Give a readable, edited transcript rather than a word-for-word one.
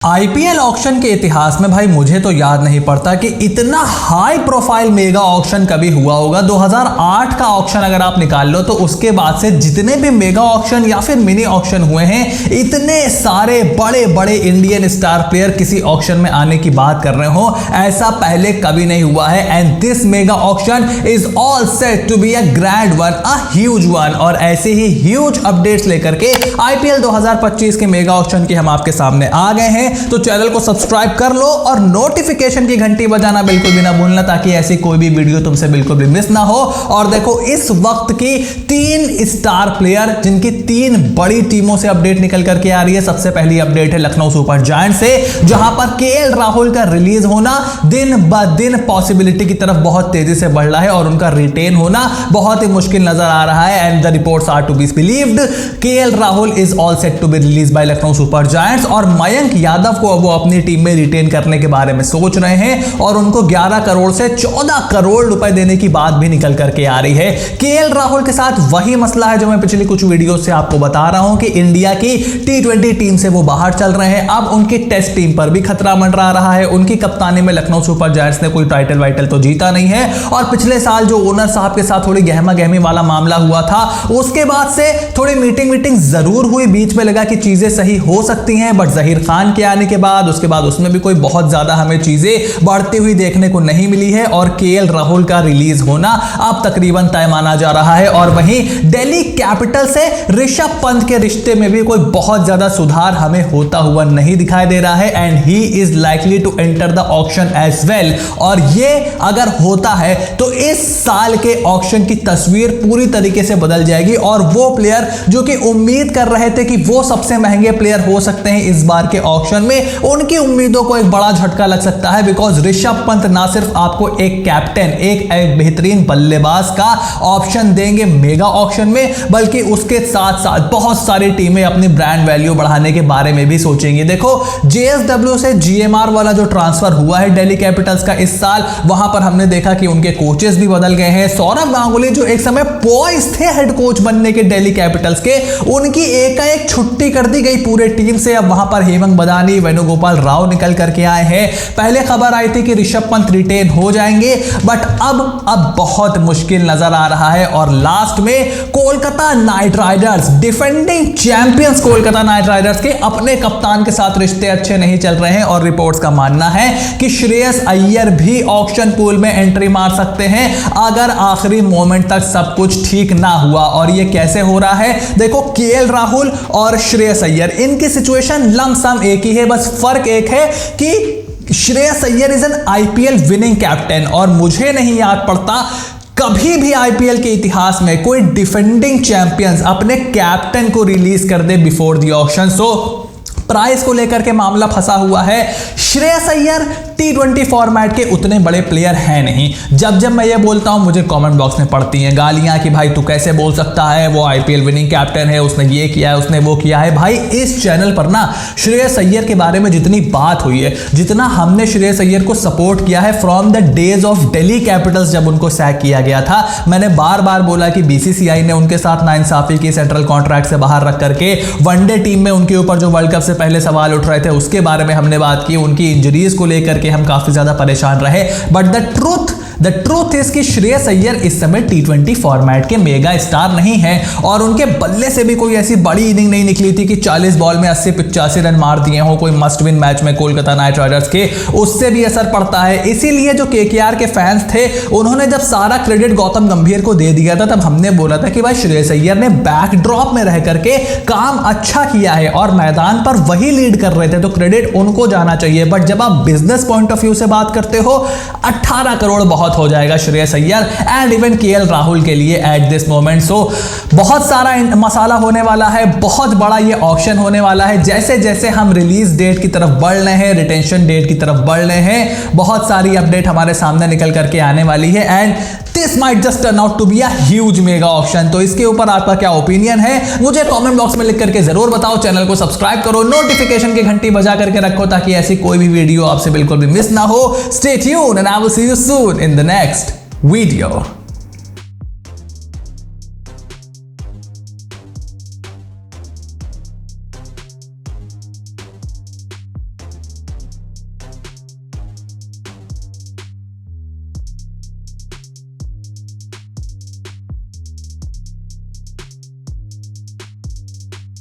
IPL auction के इतिहास में भाई मुझे तो याद नहीं पड़ता कि इतना हाई प्रोफाइल मेगा ऑक्शन कभी हुआ होगा। 2008 का ऑक्शन अगर आप निकाल लो तो उसके बाद से जितने भी मेगा ऑक्शन या फिर मिनी ऑक्शन हुए हैं, इतने सारे बड़े बड़े इंडियन स्टार प्लेयर किसी ऑक्शन में आने की बात कर रहे हो, ऐसा पहले कभी नहीं हुआ है। And this mega auction is all set to be a grand one, a huge one. और ऐसे ही ह्यूज अपडेट्स लेकर के आईपीएल 2025 के मेगा ऑक्शन की हम आपके सामने आ गए हैं। तो चैनल को सब्सक्राइब कर लो और नोटिफिकेशन की घंटी बजाना बिल्कुल भी ना भूलना, ताकि ऐसी कोई भी वीडियो तुमसे बिल्कुल भी मिस ना हो। और देखो, इस वक्त की 3 स्टार प्लेयर जिनकी 3 बड़ी टीमों से अपडेट निकल करके आ रही है। सबसे पहली अपडेट है लखनऊ सुपर जायंट से, जहां पर केएल राहुल का रिलीज होना दिन ब दिन पॉसिबिलिटी की तरफ बहुत तेजी से बढ़ रहा है और उनका रिटेन होना बहुत ही मुश्किल नजर आ रहा है। And the reports are to be believed, KL Rahul is all set to be release by Lucknow super giants. और मयंक यादव को वो अपनी टीम में रिटेन करने के बारे में सोच रहे हैं और उनको 11 करोड़ से 14 करोड़ रुपए देने की बात भी निकल करके आ रही है। केएल राहुल के साथ वही मसला है जो मैं पिछली कुछ वीडियो से आपको बता रहा हूं कि इंडिया की T20 टीम से वो बाहर चल रहे हैं। अब उनकी टेस्ट टीम पर भी खतरा मंडरा रहा है। उनकी कप्तानी में लखनऊ सुपर जायंट्स ने कोई टाइटल वाइटल तो जीता नहीं है। और पिछले साल जो ओनर साहब के साथ थोड़ी गहमा गहमी वाला मामला हुआ था, उसके बाद से थोड़ी मीटिंग जरूर हुई। बीच में लगा कि चीजें सही हो सकती हैं, बट जहीर खान के आने के बाद उसमें भी कोई बहुत ज्यादा हमें चीजें बढ़ती हुई देखने को नहीं मिली है। और केएल राहुल का रिलीज होना अब तकरीबन तय माना जा रहा है। और वहीं दिल्ली कैपिटल से ऋषभ पंत के रिश्ते में भी कोई बहुत ज्यादा सुधार हमें होता हुआ नहीं दिखाई दे रहा है। And he is likely to enter the auction as well. और ये अगर होता है तो इस साल के ऑक्शन की तस्वीर पूरी तरीके से बदल जाएगी। और वो प्लेयर जो कि उम्मीद कर रहे थे कि वो सबसे महंगे प्लेयर हो सकते हैं इस बार के ऑक्शन में, उनकी उम्मीदों को एक बड़ा झटका लग सकता है। बिकॉज ऋषभ पंत ना सिर्फ आपको एक कैप्टन, एक बेहतरीन बल्लेबाज का ऑप्शन देंगे मेगा ऑक्शन में, बल्कि उसके साथ साथ बहुत सारी टीमें अपनी ब्रांड वैल्यू बढ़ाने के बारे में भी सोचेंगी। देखो, जेएसडब्ल्यू से जीएमआर वाला जो ट्रांसफर हुआ है दिल्ली कैपिटल्स का इस साल, वहां पर हमने देखा कि उनके कोचेस भी बदल गए हैं। सौरव गांगुली जो एक समय पॉइज थे हेड कोच बनने के दिल्ली कैपिटल्स के, उनकी एकाएक छुट्टी कर दी गई पूरे टीम से। अब वहां पर हेमंत बदानी, वेणुगोपाल राव निकल करके आए हैं। पहले खबर आई थी कि ऋषभ पंत रिटेन हो जाएंगे, बट अब बहुत मुश्किल नजर आ रहा है। और लास्ट में Kolkata night Riders, defending champions Kolkata night Riders के अपने कप्तान के साथ रिश्ते अच्छे नहीं चल रहे हैं। और रिपोर्ट्स का मानना है कि श्रेयस अय्यर भी ऑक्शन पूल में एंट्री मार सकते हैं अगर आखिरी मोमेंट तक सब कुछ ठीक ना हुआ। और ये कैसे हो रहा है? देखो, केएल राहुल और श्रेयस अय्यर, इनकी सिचुएशन लमसम एक ही है, बस फर्क एक है कि Shreyas Iyer is an IPL winning captain. और मुझे नहीं याद पड़ता कभी भी आईपीएल के इतिहास में कोई डिफेंडिंग चैंपियंस अपने कैप्टन को रिलीज कर दे before the auction. So price को लेकर के मामला फंसा हुआ है। श्रेयस अय्यर T20 फॉर्मेट के उतने बड़े प्लेयर हैं नहीं। जब मैं ये बोलता हूं, मुझे कमेंट बॉक्स में पड़ती हैं गालियां कि भाई तू कैसे बोल सकता है, वो आईपीएल विनिंग कैप्टन है, उसने ये किया है, उसने वो किया है। भाई, इस चैनल पर ना श्रेयस अय्यर के बारे में जितनी बात हुई है, जितना हमने श्रेयस अय्यर को सपोर्ट किया है from the days of Delhi Capitals जब उनको सैक किया गया था, मैंने बार बार बोला कि बीसीसीआई ने उनके साथ नाइंसाफी की, सेंट्रल कॉन्ट्रैक्ट से बाहर रख करके वनडे टीम में उनके ऊपर जो वर्ल्ड कप से पहले सवाल उठ रहे थे उसके बारे में हमने बात की। उनकी इंजरीज को लेकर के हम काफी ज्यादा परेशान रहे। बट द ट्रूथ इज कि श्रेयस अय्यर इस समय T20 फॉर्मेट के मेगा स्टार नहीं है। और उनके बल्ले से भी कोई ऐसी बड़ी इनिंग नहीं निकली थी कि 40 बॉल में 80-85 रन मार दिए हो कोई मस्ट विन मैच में कोलकाता नाइट राइडर्स के, उससे भी असर पड़ता है। इसीलिए जो केकेआर के फैंस थे, उन्होंने जब सारा क्रेडिट गौतम गंभीर को दे दिया था, तब हमने बोला था कि भाई श्रेयस अय्यर ने बैकड्रॉप में रह करके काम अच्छा किया है और मैदान पर वही लीड कर रहे थे, तो क्रेडिट उनको जाना चाहिए। बट जब आप बिजनेस पॉइंट ऑफ व्यू से बात करते हो, 18 करोड़ बहुत हो जाएगा Shreyas Iyer and even KL Rahul के लिए एट दिस मोमेंट। सो बहुत सारा मसाला होने वाला है, बहुत बड़ा ये ऑक्शन होने वाला है। जैसे जैसे हम रिलीज डेट की तरफ बढ़ रहे हैं, रिटेंशन डेट की तरफ बढ़ रहे हैं, बहुत सारी अपडेट हमारे सामने निकल करके आने वाली है। And this might just turn out to be a huge mega auction. तो इसके ऊपर आपका क्या ओपिनियन है, मुझे कमेंट बॉक्स में लिख करके जरूर बताओ। चैनल को सब्सक्राइब करो, नोटिफिकेशन की घंटी बजा करके रखो, ताकि ऐसी कोई भी वीडियो आपसे बिल्कुल भी मिस ना हो। Stay tuned and I will see you soon in the next video.